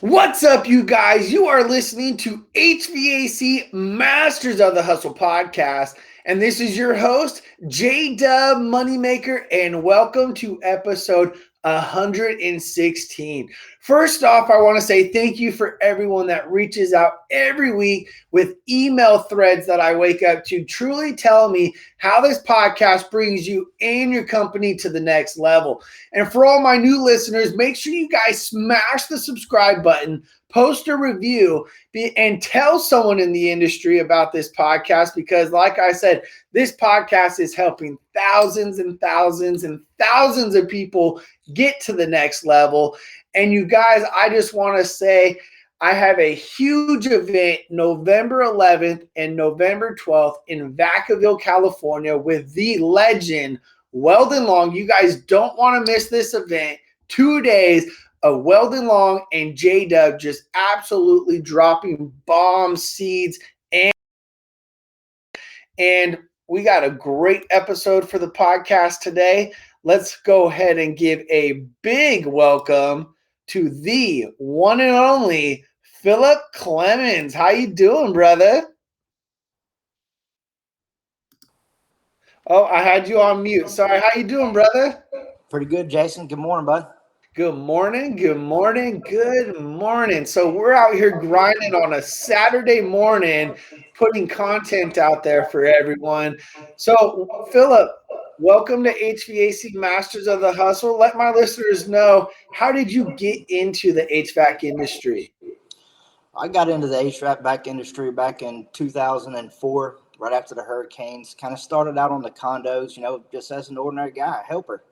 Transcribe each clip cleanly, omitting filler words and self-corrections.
What's up, you guys? You are listening to HVAC Masters of the Hustle podcast, and this is your host, J Dub Moneymaker, and welcome to episode 116. First off, I want to say thank you for everyone that reaches out every week with email threads that I wake up to, truly tell me how this podcast brings you and your company to the next level. And for all my new listeners, make sure you guys smash the subscribe button, post a review, and tell someone in the industry about this podcast because, like I said, this podcast is helping thousands and thousands and thousands of people get to the next level. And you guys, I just want to say I have a huge event November 11th and November 12th in Vacaville, California with the legend Weldon Long. You guys don't want to miss this event. 2 days of Weldon Long and J-Dub just absolutely dropping bomb seeds. And we got a great episode for the podcast today. Let's go ahead and give a big welcome to the one and only Phillip Clemens. How you doing, brother? Oh, I had you on mute. Sorry. How you doing, brother? Pretty good, Jason. Good morning, bud. Good morning, good morning, good morning. So we're out here grinding on a Saturday morning, putting content out there for everyone. So, Phillip, welcome to HVAC Masters of the Hustle. Let my listeners know, how did you get into the HVAC industry? I got into the HVAC industry back in 2004, right after the hurricanes. Kind of started out on the condos, just as an ordinary guy, a helper.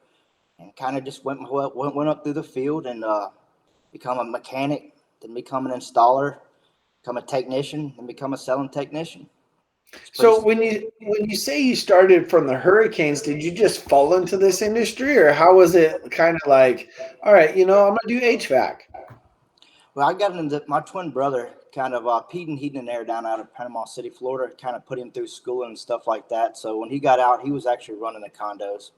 And kind of just went up through the field and become a mechanic, then become an installer, become a technician, and become a selling technician. So when you say you started from the hurricanes, did you just fall into this industry, or how was it kind of like, all right, I'm gonna do HVAC? Well, I got into my twin brother, kind of Pete and Heating and Air down out of Panama City, Florida, kind of put him through school and stuff like that. So when he got out, he was actually running the condos.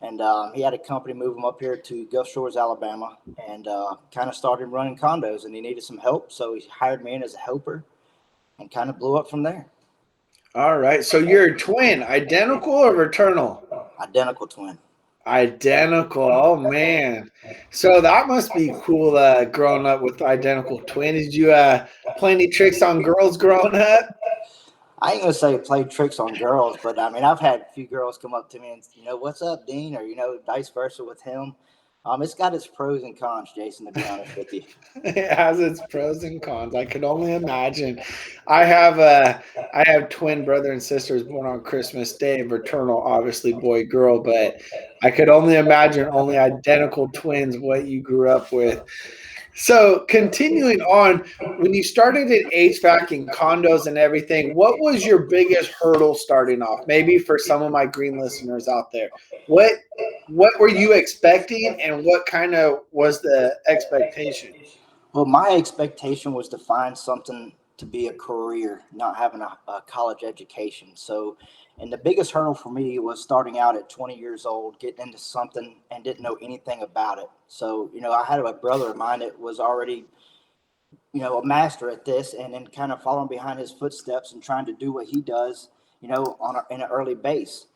And he had a company move him up here to Gulf Shores, Alabama, and kind of started running condos. And he needed some help, so he hired me in as a helper and kind of blew up from there. All right. So you're a twin, identical or fraternal? Identical twin. Identical. Oh, man. So that must be cool growing up with identical twins. Did you play any tricks on girls growing up? I ain't gonna say I played tricks on girls, but I mean I've had a few girls come up to me and what's up, Dean, or vice versa with him. It's got its pros and cons, Jason. To be honest with you, It has its pros and cons. I can only imagine. I have twin brother and sisters born on Christmas Day, fraternal, obviously boy girl, but I could only imagine only identical twins what you grew up with. So continuing on, when you started in HVAC and condos and everything, what was your biggest hurdle starting off? Maybe for some of my green listeners out there, what were you expecting, and what kind of was the expectation? well, my expectation was to find something to be a career, not having a college education. So, and the biggest hurdle for me was starting out at 20 years old, getting into something and didn't know anything about it. So, I had a brother of mine that was already, a master at this, and then kind of following behind his footsteps and trying to do what he does, in an early base.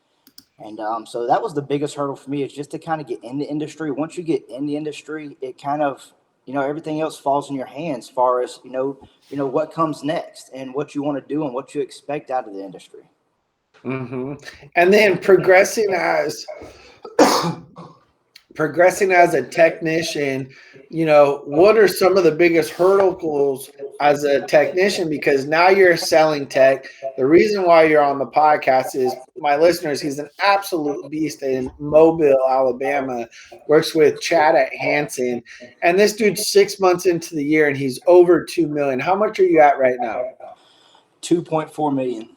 And so that was the biggest hurdle for me, is just to kind of get in the industry. Once you get in the industry, it kind of, everything else falls in your hands as far as, what comes next and what you want to do and what you expect out of the industry. Mm-hmm. And then progressing as a technician, what are some of the biggest hurdles as a technician? Because now you're selling tech. The reason why you're on the podcast is my listeners, he's an absolute beast in Mobile, Alabama, works with Chad at Hansen. And this dude's 6 months into the year and he's over 2 million. How much are you at right now? 2.4 million.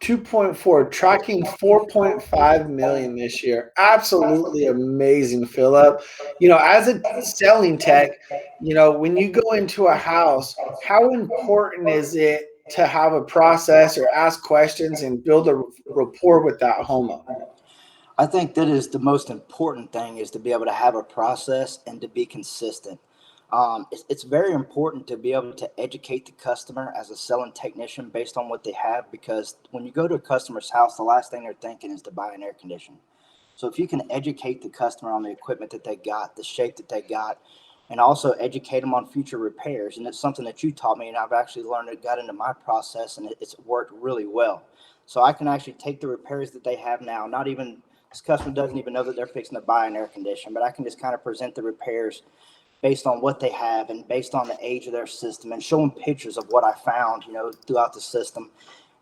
2.4, tracking 4.5 million this year. Absolutely amazing, Phillip. As a selling tech, when you go into a house, how important is it to have a process or ask questions and build a rapport with that homeowner? I think that is the most important thing, is to be able to have a process and to be consistent. It's very important to be able to educate the customer as a selling technician based on what they have, because when you go to a customer's house, the last thing they're thinking is to buy an air conditioner. So if you can educate the customer on the equipment that they got, the shape that they got, and also educate them on future repairs, and it's something that you taught me, and I've actually learned it, got into my process, and it's worked really well. So I can actually take the repairs that they have now, not even, this customer doesn't even know that they're fixing to buy an air conditioner, but I can just kind of present the repairs based on what they have and based on the age of their system, and show them pictures of what I found, throughout the system.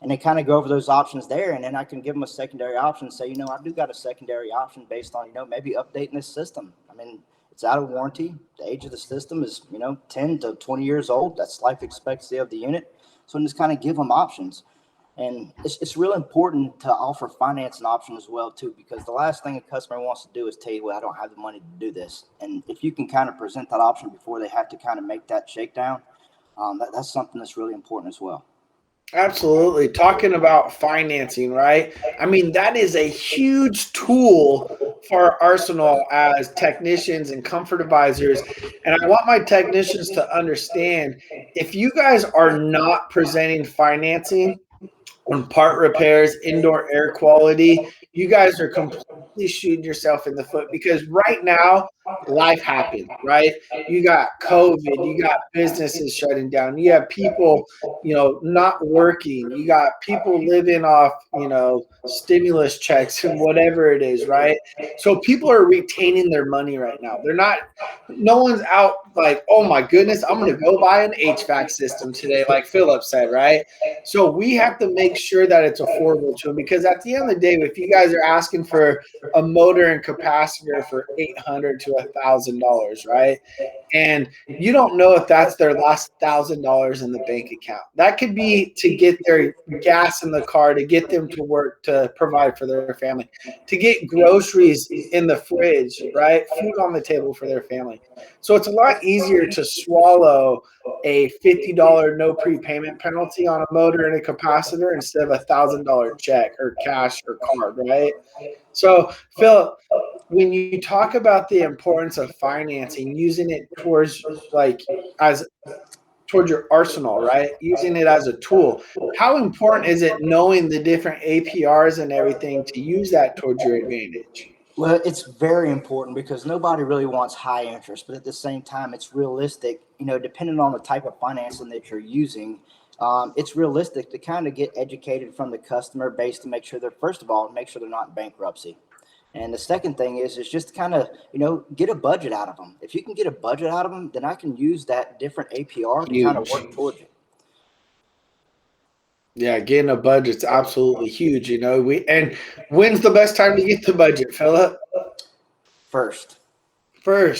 And they kind of go over those options there. And then I can give them a secondary option and say, I do got a secondary option based on, maybe updating this system. I mean, it's out of warranty. The age of the system is, 10 to 20 years old. That's life expectancy of the unit. So I just kind of give them options. And it's really important to offer financing option as well, too, because the last thing a customer wants to do is tell you, well, I don't have the money to do this. And if you can kind of present that option before they have to kind of make that shakedown, that's something that's really important as well. Absolutely. Talking about financing, right? I mean, that is a huge tool for our arsenal as technicians and comfort advisors. And I want my technicians to understand, if you guys are not presenting financing on part repairs, indoor air quality, you guys are completely shooting yourself in the foot, because right now life happens, right? You got COVID, you got businesses shutting down, you have people, not working, you got people living off, stimulus checks and whatever it is, right? So people are retaining their money right now. No one's out like, oh my goodness, I'm going to go buy an HVAC system today, like Phillip said, right? So we have to make sure that it's affordable to them, because at the end of the day, if you guys are asking for a motor and capacitor for $800 to $1,000, right? And you don't know if that's their last $1,000 in the bank account. That could be to get their gas in the car, to get them to work, to provide for their family, to get groceries in the fridge, right? Food on the table for their family. So it's a lot easier to swallow a $50 no prepayment penalty on a motor and a capacitor instead of $1,000 check or cash or card, right? So, Phil, when you talk about the importance of financing, using it towards towards your arsenal, right? Using it as a tool, how important is it knowing the different APRs and everything to use that towards your advantage? Well, it's very important, because nobody really wants high interest, but at the same time, it's realistic, depending on the type of financing that you're using. It's realistic to kind of get educated from the customer base to make sure first of all, make sure they're not in bankruptcy. And the second thing is just kind of, get a budget out of them. If you can get a budget out of them, then I can use that different APR to kind of Huge. work towards it. Yeah, getting a budget's absolutely huge. And when's the best time to get the budget, Phillip? First,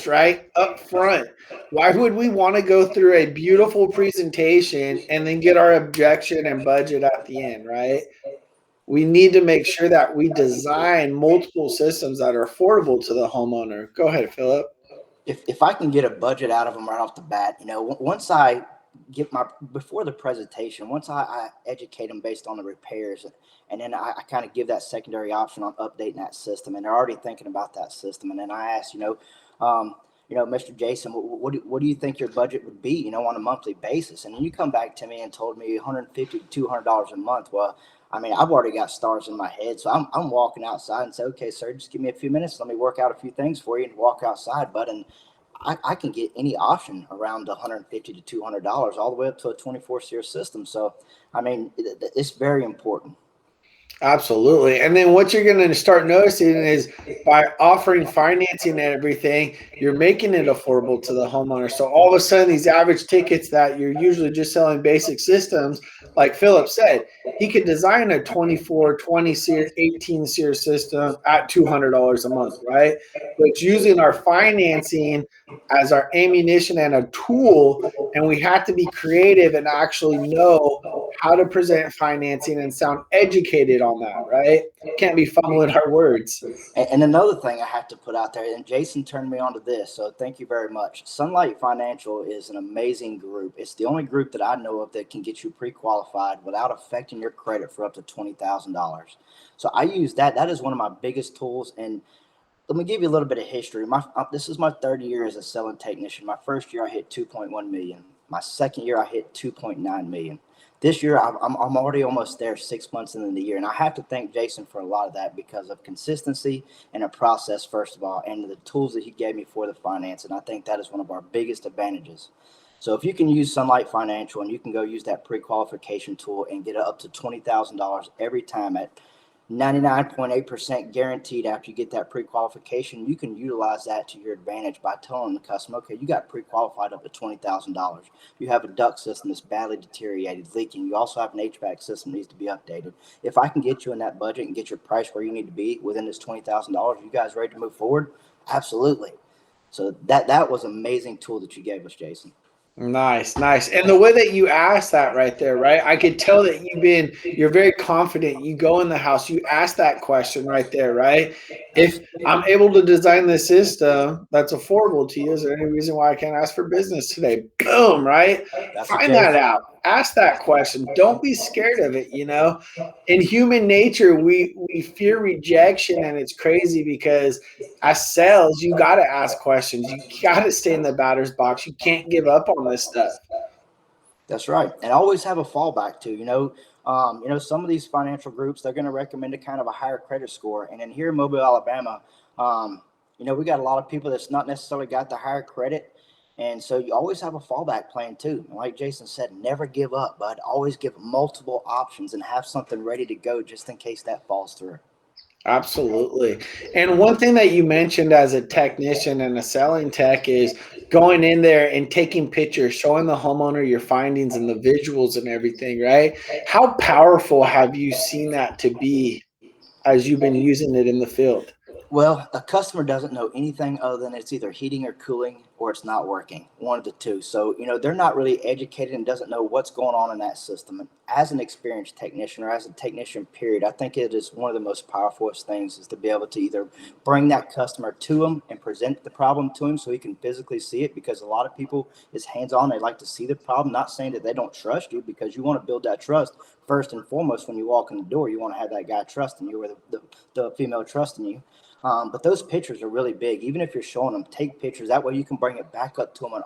right? Up front. Why would we want to go through a beautiful presentation and then get our objection and budget at the end, right? We need to make sure that we design multiple systems that are affordable to the homeowner. Go ahead, Phillip. If I can get a budget out of them right off the bat, once I get before the presentation, once I educate them based on the repairs, and then I kind of give that secondary option on updating that system, and they're already thinking about that system. And then I ask, Mr. Jason, what do you think your budget would be, on a monthly basis? And then you come back to me and told me $150 to $200 a month. Well, I mean, I've already got stars in my head, so I'm walking outside and say, okay, sir, just give me a few minutes. Let me work out a few things for you and walk outside, bud. And I can get any option around $150 to $200, all the way up to a 24-SEER system. So, I mean, it's very important. Absolutely. And then what you're going to start noticing is, by offering financing and everything, you're making it affordable to the homeowner. So all of a sudden, these average tickets that you're usually just selling basic systems, like Phillip said, he could design a 24, 20 SEER, 18 SEER system at $200 a month, right? But it's using our financing as our ammunition and a tool, and we have to be creative and actually know how to present financing and sound educated on that, right? Can't be fumbling our words. And another thing I have to put out there, and Jason turned me on to this, so thank you very much. Sunlight Financial is an amazing group. It's the only group that I know of that can get you pre-qualified without affecting your credit for up to $20,000. So I use that. That is one of my biggest tools. And let me give you a little bit of history. This is my third year as a selling technician. My first year I hit 2.1 million. My second year I hit 2.9 million. This year I'm already almost there 6 months into the year, and I have to thank Jason for a lot of that because of consistency and a process first of all, and the tools that he gave me for the finance. And I think that is one of our biggest advantages. So if you can use Sunlight Financial and you can go use that pre-qualification tool and get up to $20,000 every time at 99.8% guaranteed after you get that pre-qualification, you can utilize that to your advantage by telling the customer, okay, you got pre-qualified up to $20,000. You have a duct system that's badly deteriorated, leaking. You also have an HVAC system that needs to be updated. If I can get you in that budget and get your price where you need to be within this $20,000, you guys ready to move forward? Absolutely. So that was an amazing tool that you gave us, Jason. Nice, nice. And the way that you asked that right there, right? I could tell that you're very confident. You go in the house, you ask that question right there, right? If I'm able to design this system that's affordable to you, is there any reason why I can't ask for business today? Boom, right? Find that out. Ask that question. Don't be scared of it, In human nature, we fear rejection, and it's crazy because as sales, you got to ask questions. You got to stay in the batter's box. You can't give up on this stuff. That's right, and always have a fallback too. Some of these financial groups, they're going to recommend a kind of a higher credit score, and then here in Mobile, Alabama, we got a lot of people that's not necessarily got the higher credit, and so you always have a fallback plan too. And like Jason said, never give up, but always give multiple options and have something ready to go just in case that falls through. Absolutely. And one thing that you mentioned as a technician and a selling tech is going in there and taking pictures, showing the homeowner your findings and the visuals and everything, right? How powerful have you seen that to be as you've been using it in the field? Well, a customer doesn't know anything other than it's either heating or cooling or it's not working, one of the two. So, they're not really educated and doesn't know what's going on in that system. And as an experienced technician or as a technician, period, I think it is one of the most powerful things is to be able to either bring that customer to him and present the problem to him so he can physically see it, because a lot of people is hands-on. They like to see the problem, not saying that they don't trust you, because you want to build that trust first and foremost. When you walk in the door, you want to have that guy trusting you or the female trusting you. But those pictures are really big. Even if you're showing them, take pictures. That way you can bring it back up to them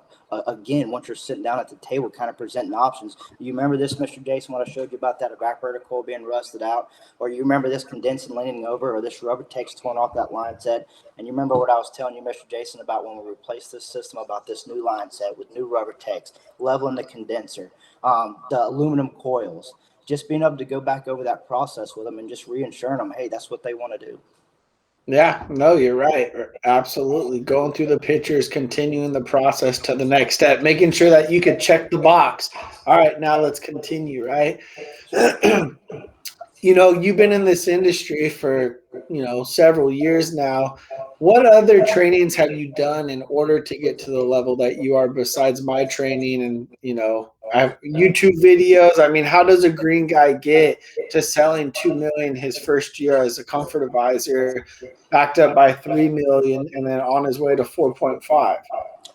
again once you're sitting down at the table, kind of presenting options. You remember this, Mr. Jason, what I showed you about that evaporator coil being rusted out? Or you remember this condensing leaning over, or this rubber text torn off that line set? And you remember what I was telling you, Mr. Jason, about when we replaced this system, about this new line set with new rubber text, leveling the condenser, the aluminum coils. Just being able to go back over that process with them and just reassuring them, hey, that's what they want to do. Yeah, no, you're right. Absolutely. Going through the pictures, continuing the process to the next step, making sure that you could check the box. All right, now let's continue, right? You've been in this industry for, several years now. What other trainings have you done in order to get to the level that you are besides my training and, I have YouTube videos? I mean, how does a green guy get to selling 2 million his first year as a comfort advisor, backed up by 3 million, and then on his way to 4.5?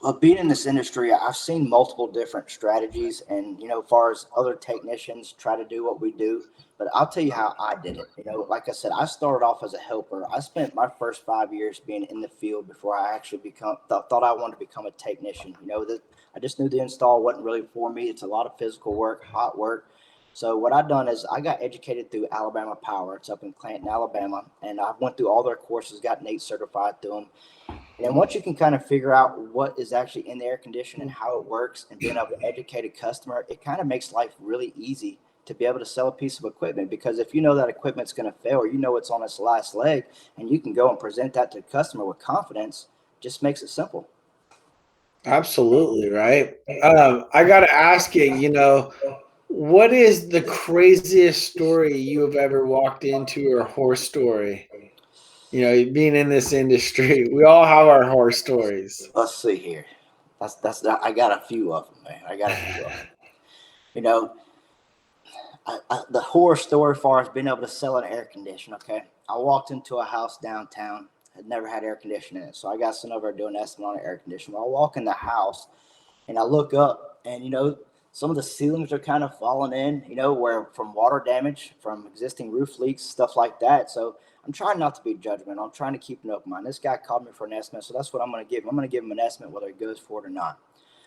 Well, being in this industry, I've seen multiple different strategies, and as far as other technicians try to do what we do. But I'll tell you how I did it. Like I said, I started off as a helper. I spent my first 5 years being in the field before I actually thought I wanted to become a technician. I just knew the install wasn't really for me. It's a lot of physical work, hot work. So what I've done is I got educated through Alabama Power. It's up in Clanton, Alabama, and I went through all their courses, got NATE certified through them. And once you can kind of figure out what is actually in the air conditioner and how it works and being able to educate a customer, it kind of makes life really easy to be able to sell a piece of equipment. Because if you know that equipment's going to fail, or it's on its last leg, and you can go and present that to the customer with confidence, just makes it simple. Absolutely, right? I got to ask you, what is the craziest story you have ever walked into, or horror story? Being in this industry, we all have our horror stories. Let's see here. I got a few of them, man. I got a few of them. The horror story as far as being able to sell an air conditioner. Okay, I walked into a house downtown, had never had air conditioning in it, so I got sent over doing an estimate on an air conditioner. I walk in the house, and I look up, and some of the ceilings are kind of falling in, where from water damage, from existing roof leaks, stuff like that. So I'm trying not to be judgmental. I'm trying to keep an open mind. This guy called me for an estimate, so that's what I'm going to give him. I'm going to give him an estimate whether he goes for it or not.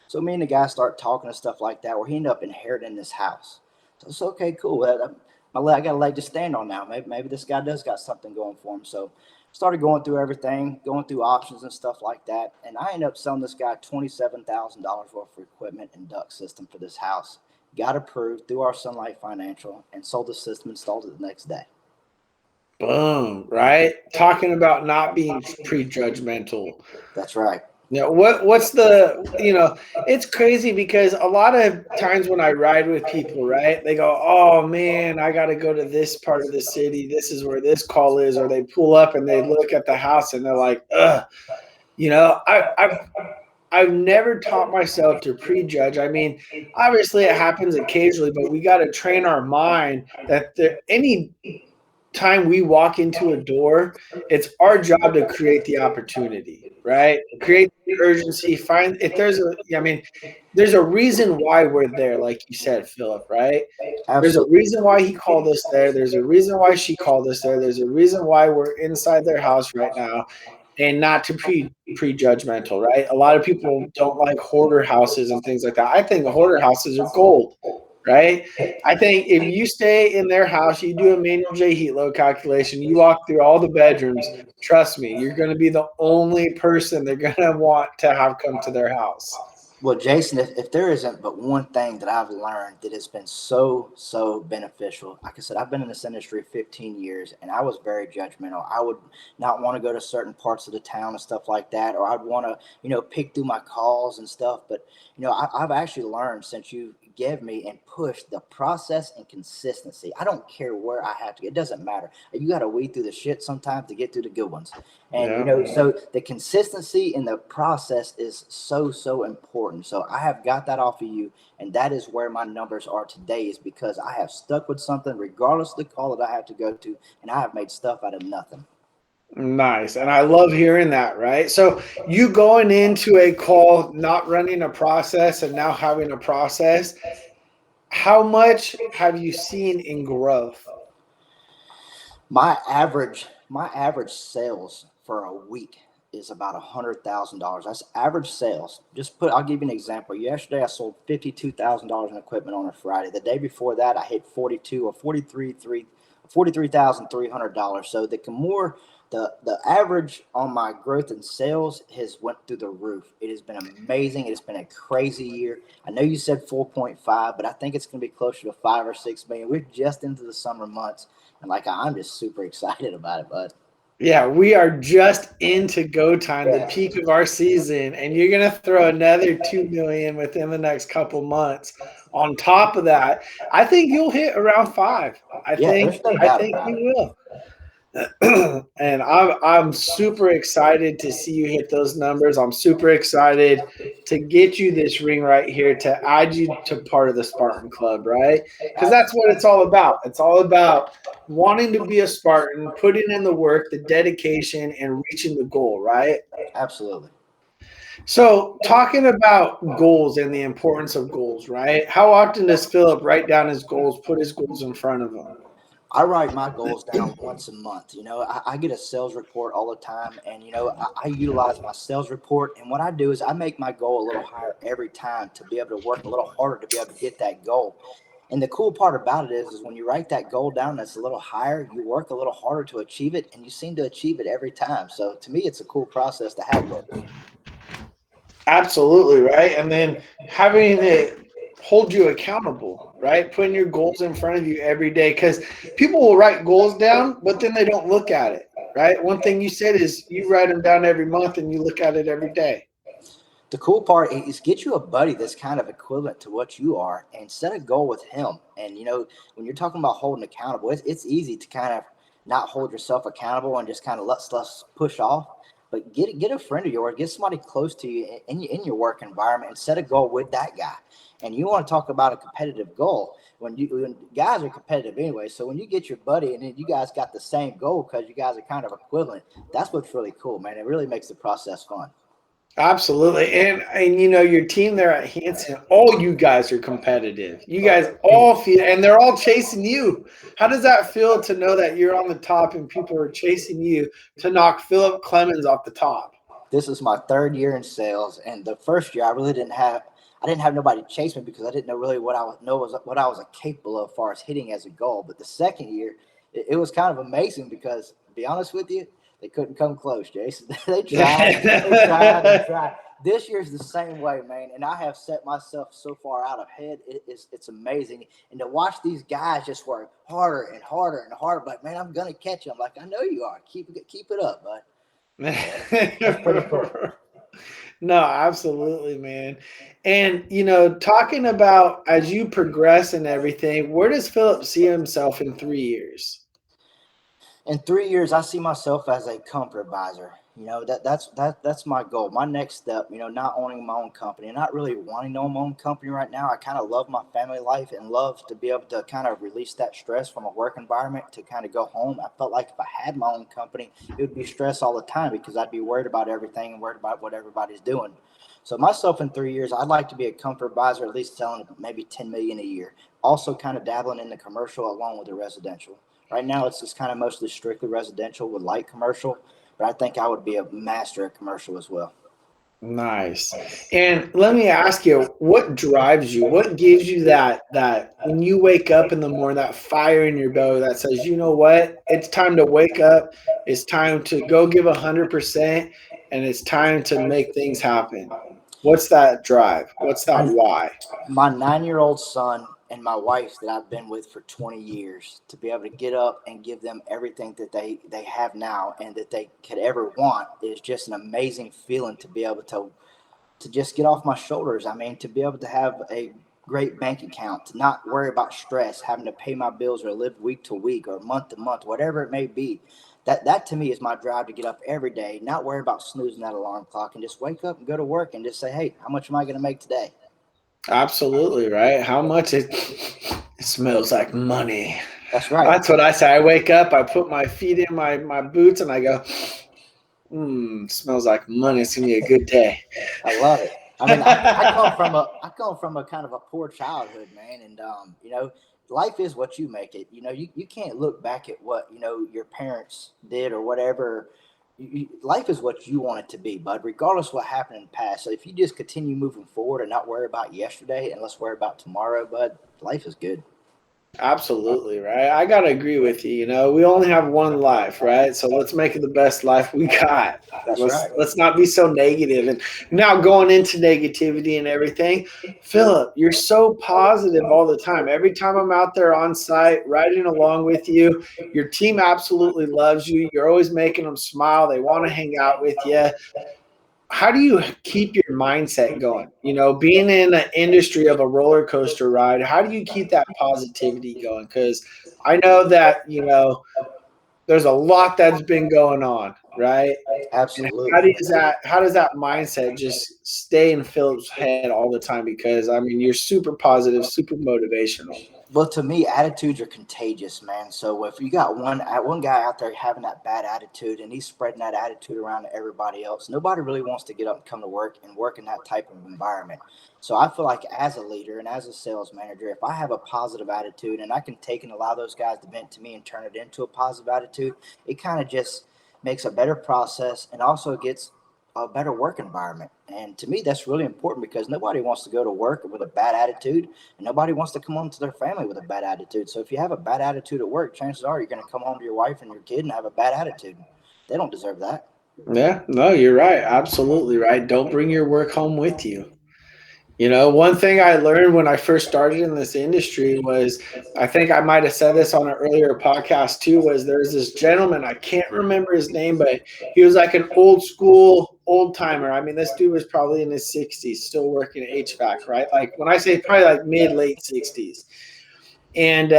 So me and the guy start talking and stuff like that, where he ended up inheriting this house. So it's okay, cool. I got a leg to stand on now. Maybe this guy does got something going for him. So started going through everything, going through options and stuff like that. And I ended up selling this guy $27,000 worth of equipment and duct system for this house. Got approved through our Sunlight Financial and sold the system, installed it the next day. Boom, right? Talking about not being prejudgmental. That's right. What's the, it's crazy because a lot of times when I ride with people, right, they go, oh man, I got to go to this part of the city. This is where this call is. Or they pull up and they look at the house and they're like, ugh, I've never taught myself to prejudge. I mean, obviously it happens occasionally, but we got to train our mind that any time we walk into a door, it's our job to create the opportunity, right? Create the urgency. Find if there's there's a reason why we're there, like you said, Philip, right? Absolutely. There's a reason why he called us there. There's a reason why she called us there. There's a reason why we're inside their house right now. And not to prejudgmental, right? A lot of people don't like hoarder houses and things like that. I think hoarder houses are gold, right? I think if you stay in their house, you do a manual J heat load calculation, you walk through all the bedrooms, trust me, you're going to be the only person they're going to want to have come to their house. Well, Jason, if there isn't but one thing that I've learned that has been so beneficial, like I said, I've been in this industry 15 years and I was very judgmental. I would not want to go to certain parts of the town and stuff like that, or I'd want to, pick through my calls and stuff. But, I've actually learned since you give me and push the process and consistency. I don't care where I have to get. It doesn't matter. You got to weed through the shit sometimes to get through the good ones. And, so the consistency in the process is so important. So I have got that off of you. And that is where my numbers are today, is because I have stuck with something regardless of the call that I have to go to. And I have made stuff out of nothing. Nice. And I love hearing that, right? So you going into a call, not running a process and now having a process, how much have you seen in growth? My average sales for a week is about $100,000. That's average sales. I'll give you an example. Yesterday I sold $52,000 in equipment on a Friday. The day before that I hit $43,300. So the average on my growth in sales has went through the roof. It has been amazing. It's been a crazy year. I know you said 4.5, but I think it's going to be closer to 5 or 6 million. We're just into the summer months, and I'm just super excited about it, bud. Yeah, we are just into go time, the peak of our season, and you're going to throw another 2 million within the next couple months. On top of that, I think you'll hit around 5. I think you will. And I'm super excited to see you hit those numbers. I'm super excited to get you this ring right here, to add you to part of the Spartan Club, right? Because that's what it's all about. It's all about wanting to be a Spartan, putting in the work, the dedication, and reaching the goal, right? Absolutely. So talking about goals and the importance of goals, right? How often does Philip write down his goals, put his goals in front of him? I write my goals down once a month. I get a sales report all the time, and I utilize my sales report. And what I do is I make my goal a little higher every time to be able to work a little harder to be able to get that goal. And the cool part about it is when you write that goal down that's a little higher, you work a little harder to achieve it, and you seem to achieve it every time. So to me, it's a cool process to have goals. Absolutely, right? And then having it hold you accountable, right? Putting your goals in front of you every day, because people will write goals down, but then they don't look at it, right? One thing you said is you write them down every month and you look at it every day. The cool part is get you a buddy that's kind of equivalent to what you are and set a goal with him. And, when you're talking about holding accountable, it's easy to kind of not hold yourself accountable and just kind of let stuff push off. But get a friend of yours, get somebody close to you in your work environment and set a goal with that guy. And you want to talk about a competitive goal when guys are competitive anyway. So when you get your buddy and then you guys got the same goal because you guys are kind of equivalent, that's what's really cool, man. It really makes the process fun. Absolutely. And your team there at Hansen, all you guys are competitive. You guys And all feel and they're all chasing you. How does that feel to know that you're on the top and people are chasing you to knock Philip Clemens off the top? this is my third year in sales, and the first year I didn't have nobody chase me because I didn't know really what I was capable of as far as hitting as a goal. But the second year, it was kind of amazing because, to be honest with you, they couldn't come close, Jason. They tried and tried. This year's the same way, man, and I have set myself so far out ahead. It's amazing, and to watch these guys just work harder and harder and harder. Like, man, I'm gonna catch you. I'm like, I know you are. Keep it up, bud. So that's pretty cool. No, absolutely, man. And talking about as you progress and everything, where does Philip see himself in 3 years? In 3 years, I see myself as a comfort advisor. That's my goal. My next step, not owning my own company, and not really wanting to own my own company right now. I kind of love my family life and love to be able to kind of release that stress from a work environment to kind of go home. I felt like if I had my own company, it would be stress all the time because I'd be worried about everything and worried about what everybody's doing. So myself in 3 years, I'd like to be a comfort advisor, at least selling maybe 10 million a year. Also, kind of dabbling in the commercial along with the residential. Right now, it's just kind of mostly strictly residential with light commercial, but I think I would be a master at commercial as well. Nice. And let me ask you, what drives you? What gives you that when you wake up in the morning, that fire in your belly that says, you know what? It's time to wake up. It's time to go give 100%, and it's time to make things happen. What's that drive? What's that My, why? my 9 year old son and my wife that I've been with for 20 years to be able to get up and give them everything that they have now and that they could ever want is just an amazing feeling to be able to just get off my shoulders. I mean, to be able to have a great bank account, to not worry about stress, having to pay my bills or live week to week or month to month, whatever it may be. That to me is my drive to get up every day, not worry about snoozing that alarm clock, and just wake up and go to work and just say, hey, how much am I going to make today? Absolutely, right? How much it smells like money. That's right. That's what I say. I wake up, I put my feet in my boots, and I go, smells like money. It's gonna be a good day. I love it. I mean, I come from a kind of a poor childhood, man, and life is what you make it. You can't look back at what your parents did or whatever. Life is what you want it to be, bud. Regardless of what happened in the past. So if you just continue moving forward and not worry about yesterday and let's worry about tomorrow, bud, life is good. Absolutely, right? I gotta agree with you. We only have one life, right? So let's make it the best life we got. That's Let's right. let's not be so negative. And now going into negativity and everything, Philip, you're so positive all the time. Every time I'm out there on site, riding along with you, your team absolutely loves you. You're always making them smile. They want to hang out with you. How do you keep your mindset going? Being in an industry of a roller coaster ride, how do you keep that positivity going? Because I know that, there's a lot that's been going on, right? And Absolutely. how does that mindset just stay in Philip's head all the time? Because I mean, you're super positive, super motivational. Well, to me, attitudes are contagious, man. So if you got one guy out there having that bad attitude and he's spreading that attitude around to everybody else, nobody really wants to get up and come to work and work in that type of environment. So I feel like as a leader and as a sales manager, if I have a positive attitude and I can take and allow those guys to vent to me and turn it into a positive attitude, it kind of just makes a better process and also gets a better work environment. And to me, that's really important because nobody wants to go to work with a bad attitude and nobody wants to come home to their family with a bad attitude. So if you have a bad attitude at work, chances are you're going to come home to your wife and your kid and have a bad attitude. They don't deserve that. Yeah, no, you're right. Absolutely right. Don't bring your work home with you. One thing I learned when I first started in this industry was, I think I might have said this on an earlier podcast too, was there's this gentleman, I can't remember his name, but he was like an old school old timer. I mean, this dude was probably in his 60s, still working at HVAC, right? Like when I say probably like mid late 60s. And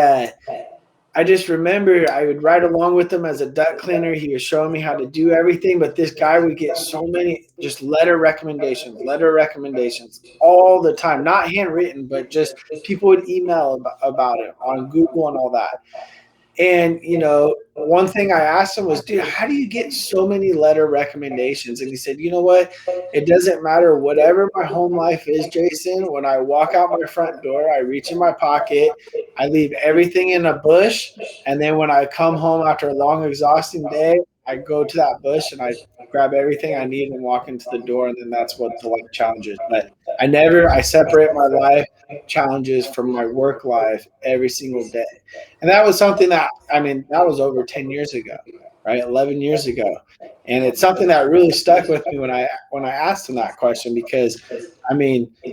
I just remember I would ride along with him as a duct cleaner. He was showing me how to do everything, but this guy would get so many just letter recommendations all the time. Not handwritten, but just people would email about it on Google and all that. And, one thing I asked him was, dude, how do you get so many letter recommendations? And he said, you know what? It doesn't matter whatever my home life is, Jason. When I walk out my front door, I reach in my pocket, I leave everything in a bush. And then when I come home after a long, exhausting day, I go to that bush and I grab everything I need and walk into the door. And then that's what the life challenge is. But I separate my life challenges from my work life every single day. And that was something that was over 10 years ago, right? 11 years ago. And it's something that really stuck with me when I asked him that question, because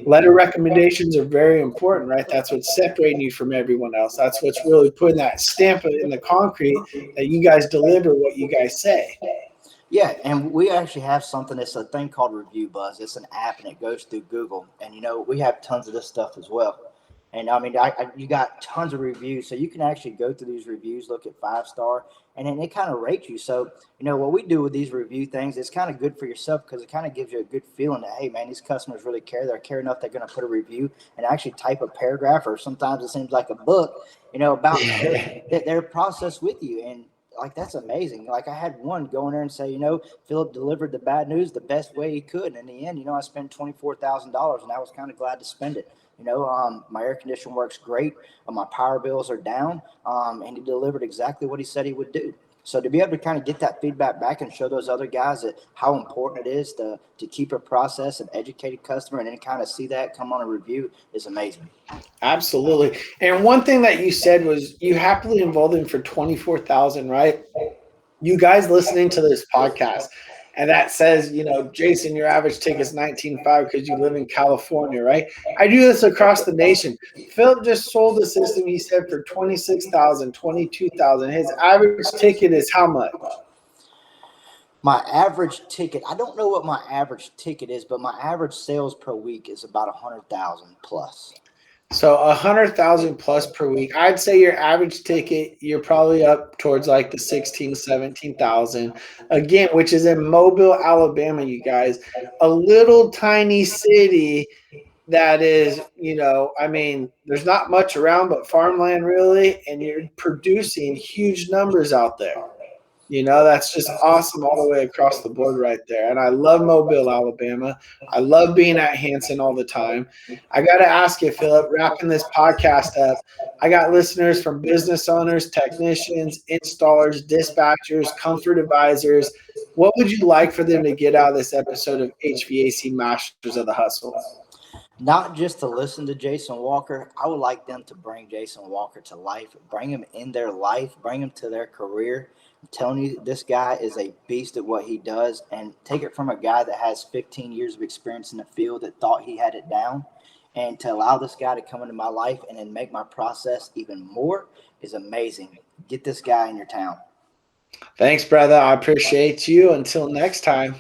letter recommendations are very important, right? That's what's separating you from everyone else. That's what's really putting that stamp in the concrete that you guys deliver what you guys say. Yeah, and we actually have something. It's a thing called Review Buzz. It's an app, and it goes through Google. And we have tons of this stuff as well. And you got tons of reviews, so you can actually go through these reviews, look at 5-star, and then it kind of rates you. So what we do with these review things, it's kind of good for yourself because it kind of gives you a good feeling that, hey man, these customers really care. They care enough they're going to put a review and actually type a paragraph, or sometimes it seems like a book, about their process with you. And that's amazing. Like, I had one go in there and say, Phillip delivered the bad news the best way he could. And in the end, I spent $24,000, and I was kind of glad to spend it. My air conditioner works great. My power bills are down, and he delivered exactly what he said he would do. So to be able to kind of get that feedback back and show those other guys that how important it is to keep a process and educate a customer, and then kind of see that come on a review is amazing. Absolutely. And one thing that you said was you happily involved him for 24,000, right? You guys listening to this podcast, and that says, Jason, your average ticket is 19.5 because you live in California, right? I do this across the nation. Phillip just sold a system, he said, for 26,000, 22,000. His average ticket is how much? My average ticket, I don't know what my average ticket is, but my average sales per week is about 100,000 plus. So 100,000 plus per week. I'd say your average ticket, you're probably up towards like the 16, 17,000 again, which is in Mobile, Alabama, you guys, a little tiny city that is, there's not much around but farmland really, and you're producing huge numbers out there. That's just awesome all the way across the board right there. And I love Mobile, Alabama. I love being at Hansen all the time. I got to ask you, Phillip, wrapping this podcast up, I got listeners from business owners, technicians, installers, dispatchers, comfort advisors. What would you like for them to get out of this episode of HVAC Masters of the Hustle? Not just to listen to Jason Walker. I would like them to bring Jason Walker to life, bring him in their life, bring him to their career. I'm telling you, this guy is a beast at what he does, and take it from a guy that has 15 years of experience in the field that thought he had it down. And to allow this guy to come into my life and then make my process even more is amazing. Get this guy in your town. Thanks, brother. I appreciate you. Until next time.